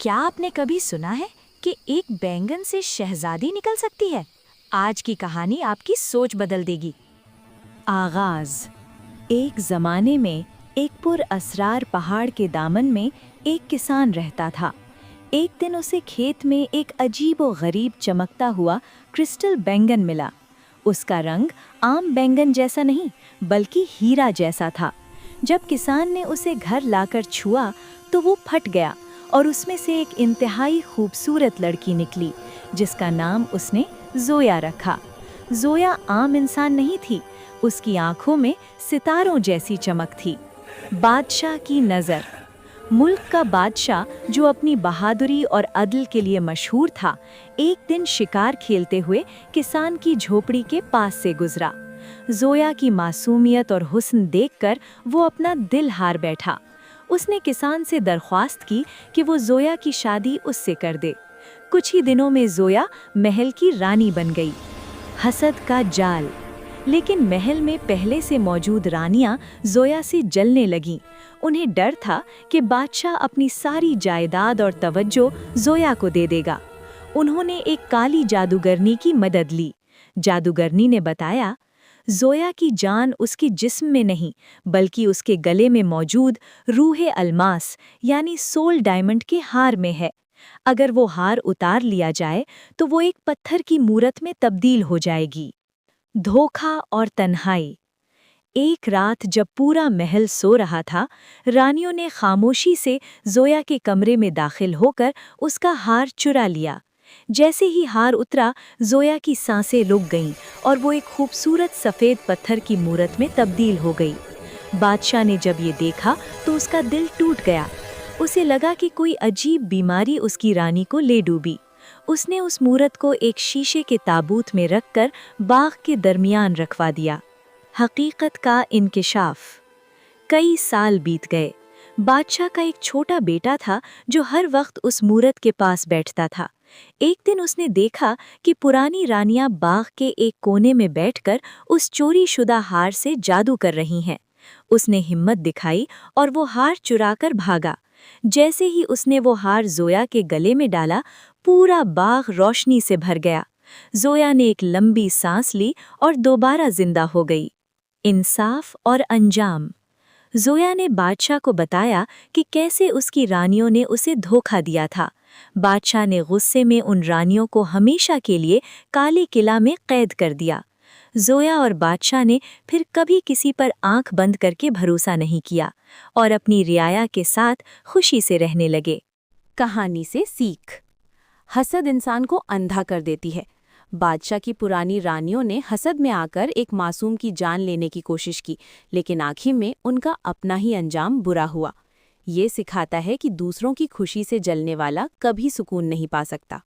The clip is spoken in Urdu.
کیا آپ نے کبھی سنا ہے کہ ایک بینگن سے شہزادی نکل سکتی ہے؟ آج کی کہانی آپ کی سوچ بدل دے گی۔ آغاز۔ ایک زمانے میں ایک پر اسرار پہاڑ کے دامن میں ایک کسان رہتا تھا۔ ایک دن اسے کھیت میں ایک عجیب و غریب چمکتا ہوا کرسٹل بینگن ملا۔ اس کا رنگ عام بینگن جیسا نہیں بلکہ ہیرا جیسا تھا۔ جب کسان نے اسے گھر لا کر چھوا تو وہ پھٹ گیا اور اس میں سے ایک انتہائی خوبصورت لڑکی نکلی جس کا نام اس نے زویا رکھا۔ زویا عام انسان نہیں تھی، اس کی آنکھوں میں ستاروں جیسی چمک تھی۔ بادشاہ کی نظر۔ ملک کا بادشاہ جو اپنی بہادری اور عدل کے لیے مشہور تھا، ایک دن شکار کھیلتے ہوئے کسان کی جھوپڑی کے پاس سے گزرا۔ زویا کی معصومیت اور حسن دیکھ کر وہ اپنا دل ہار بیٹھا۔ اس نے کسان سے درخواست کی کہ وہ زویا کی شادی اس سے کر دے۔ کچھ ہی دنوں میں زویا محل کی رانی بن گئی۔ حسد کا جال۔ لیکن محل میں پہلے سے موجود رانیاں زویا سے جلنے لگیں۔ انہیں ڈر تھا کہ بادشاہ اپنی ساری جائیداد اور توجہ زویا کو دے دے گا۔ انہوں نے ایک کالی جادوگرنی کی مدد لی۔ جادوگرنی نے بتایا، زویا کی جان اس کے جسم میں نہیں بلکہ اس کے گلے میں موجود روح الماس یعنی سول ڈائمنڈ کے ہار میں ہے۔ اگر وہ ہار اتار لیا جائے تو وہ ایک پتھر کی مورت میں تبدیل ہو جائے گی۔ دھوکہ اور تنہائی۔ ایک رات جب پورا محل سو رہا تھا، رانیوں نے خاموشی سے زویا کے کمرے میں داخل ہو کر اس کا ہار چرا لیا۔ جیسے ہی ہار اترا، زویا کی سانسیں رک گئیں اور وہ ایک خوبصورت سفید پتھر کی مورت میں تبدیل ہو گئی۔ بادشاہ نے جب یہ دیکھا تو اس کا دل ٹوٹ گیا۔ اسے لگا کہ کوئی عجیب بیماری اس کی رانی کو لے ڈوبی۔ اس نے اس مورت کو ایک شیشے کے تابوت میں رکھ کر باغ کے درمیان رکھوا دیا۔ حقیقت کا انکشاف۔ کئی سال بیت گئے۔ بادشاہ کا ایک چھوٹا بیٹا تھا جو ہر وقت اس مورت کے پاس بیٹھتا تھا۔ ایک دن اس نے دیکھا کہ پرانی رانیاں باغ کے ایک کونے میں بیٹھ کر اس چوری شدہ ہار سے جادو کر رہی ہیں۔ اس نے ہمت دکھائی اور وہ ہار چرا کر بھاگا۔ جیسے ہی اس نے وہ ہار زویا کے گلے میں ڈالا، پورا باغ روشنی سے بھر گیا۔ زویا نے ایک لمبی سانس لی اور دوبارہ زندہ ہو گئی۔ انصاف اور انجام۔ زویا نے بادشاہ کو بتایا کہ کیسے اس کی رانیوں نے اسے دھوکہ دیا تھا۔ بادشاہ نے غصے میں ان رانیوں کو ہمیشہ کے لیے کالے قلعہ میں قید کر دیا۔ زویا اور بادشاہ نے پھر کبھی کسی پر آنکھ بند کر کے بھروسہ نہیں کیا اور اپنی رعایا کے ساتھ خوشی سے رہنے لگے۔ کہانی سے سیکھ۔ حسد انسان کو اندھا کر دیتی ہے۔ بادشاہ کی پرانی رانیوں نے حسد میں آ کر ایک معصوم کی جان لینے کی کوشش کی، لیکن آخر میں ان کا اپنا ہی انجام برا ہوا۔ یہ سکھاتا ہے کہ دوسروں کی خوشی سے جلنے والا کبھی سکون نہیں پا سکتا۔